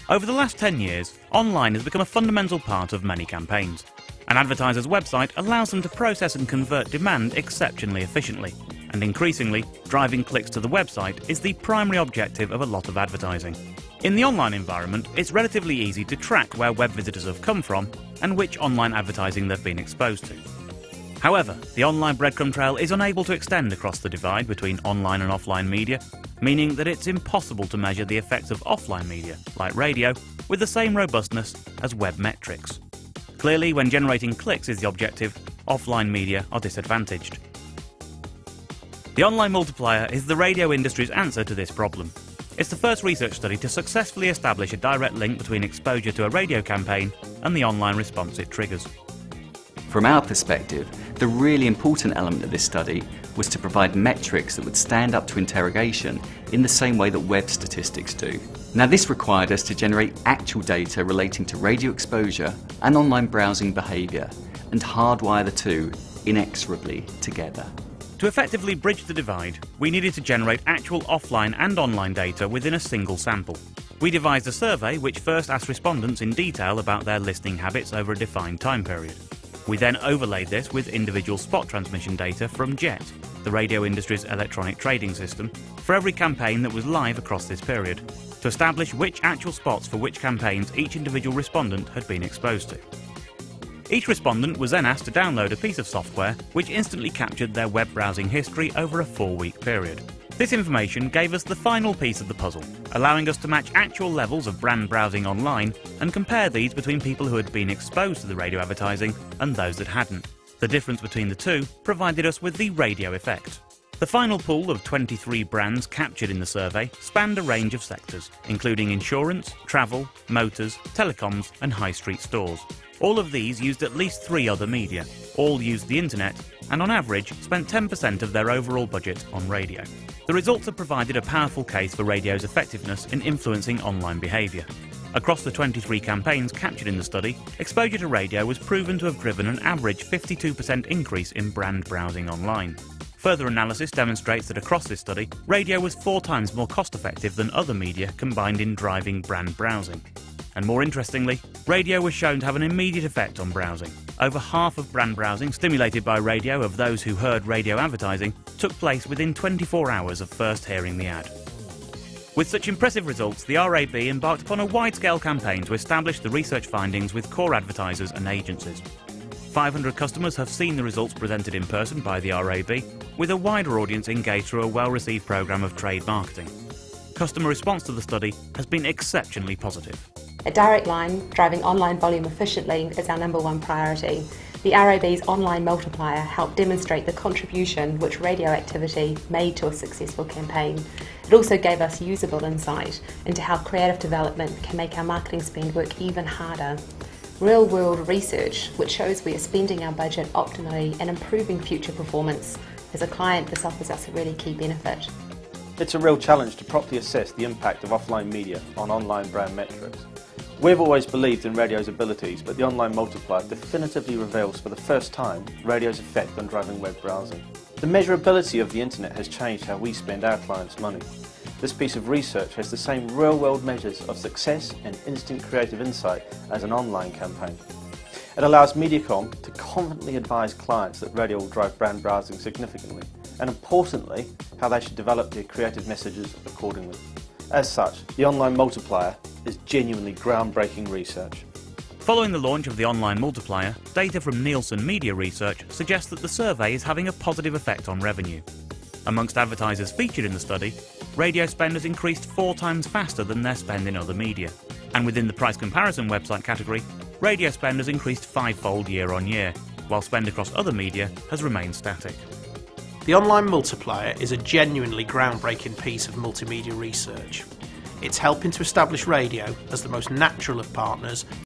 Over the last 10 years, online has become a fundamental part of many campaigns. An advertiser's website allows them to process and convert demand exceptionally efficiently, and increasingly, driving clicks to the website is the primary objective of a lot of advertising. In the online environment, it's relatively easy to track where web visitors have come from and which online advertising they've been exposed to. However, the online breadcrumb trail is unable to extend across the divide between online and offline media, meaning that it's impossible to measure the effects of offline media, like radio, with the same robustness as web metrics. Clearly, when generating clicks is the objective, offline media are disadvantaged. The online multiplier is the radio industry's answer to this problem. It's the first research study to successfully establish a direct link between exposure to a radio campaign and the online response it triggers. From our perspective, the really important element of this study was to provide metrics that would stand up to interrogation in the same way that web statistics do. Now, this required us to generate actual data relating to radio exposure and online browsing behaviour and hardwire the two inexorably together. To effectively bridge the divide, we needed to generate actual offline and online data within a single sample. We devised a survey which first asked respondents in detail about their listening habits over a defined time period. We then overlaid this with individual spot transmission data from JET, the radio industry's electronic trading system, for every campaign that was live across this period, to establish which actual spots for which campaigns each individual respondent had been exposed to. Each respondent was then asked to download a piece of software which instantly captured their web browsing history over a 4-week period. This information gave us the final piece of the puzzle, allowing us to match actual levels of brand browsing online and compare these between people who had been exposed to the radio advertising and those that hadn't. The difference between the two provided us with the radio effect. The final pool of 23 brands captured in the survey spanned a range of sectors, including insurance, travel, motors, telecoms and high street stores. All of these used at least 3 other media, all used the internet, and on average spent 10% of their overall budget on radio. The results have provided a powerful case for radio's effectiveness in influencing online behaviour. Across the 23 campaigns captured in the study, exposure to radio was proven to have driven an average 52% increase in brand browsing online. Further analysis demonstrates that across this study, radio was 4 times more cost-effective than other media combined in driving brand browsing. And more interestingly, radio was shown to have an immediate effect on browsing. Over half of brand browsing stimulated by radio of those who heard radio advertising took place within 24 hours of first hearing the ad. With such impressive results, the RAB embarked upon a wide-scale campaign to establish the research findings with core advertisers and agencies. 500 customers have seen the results presented in person by the RAB, with a wider audience engaged through a well-received programme of trade marketing. Customer response to the study has been exceptionally positive. A direct line driving online volume efficiently is our #1 priority. The RAB's online multiplier helped demonstrate the contribution which radio activity made to a successful campaign. It also gave us usable insight into how creative development can make our marketing spend work even harder. Real-world research which shows we are spending our budget optimally and improving future performance. As a client, this offers us a really key benefit. It's a real challenge to properly assess the impact of offline media on online brand metrics. We've always believed in radio's abilities, but the online multiplier definitively reveals for the first time radio's effect on driving web browsing. The measurability of the internet has changed how we spend our clients' money. This piece of research has the same real-world measures of success and instant creative insight as an online campaign. It allows Mediacom to confidently advise clients that radio will drive brand browsing significantly, and importantly, how they should develop their creative messages accordingly. As such, the online multiplier is genuinely groundbreaking research. Following the launch of the online multiplier, data from Nielsen Media Research suggests that the survey is having a positive effect on revenue. Amongst advertisers featured in the study, radio spend has increased 4 times faster than their spend in other media. And within the price comparison website category, radio spend has increased 5-fold year on year, while spend across other media has remained static. The online multiplier is a genuinely groundbreaking piece of multimedia research. It's helping to establish radio as the most natural of partners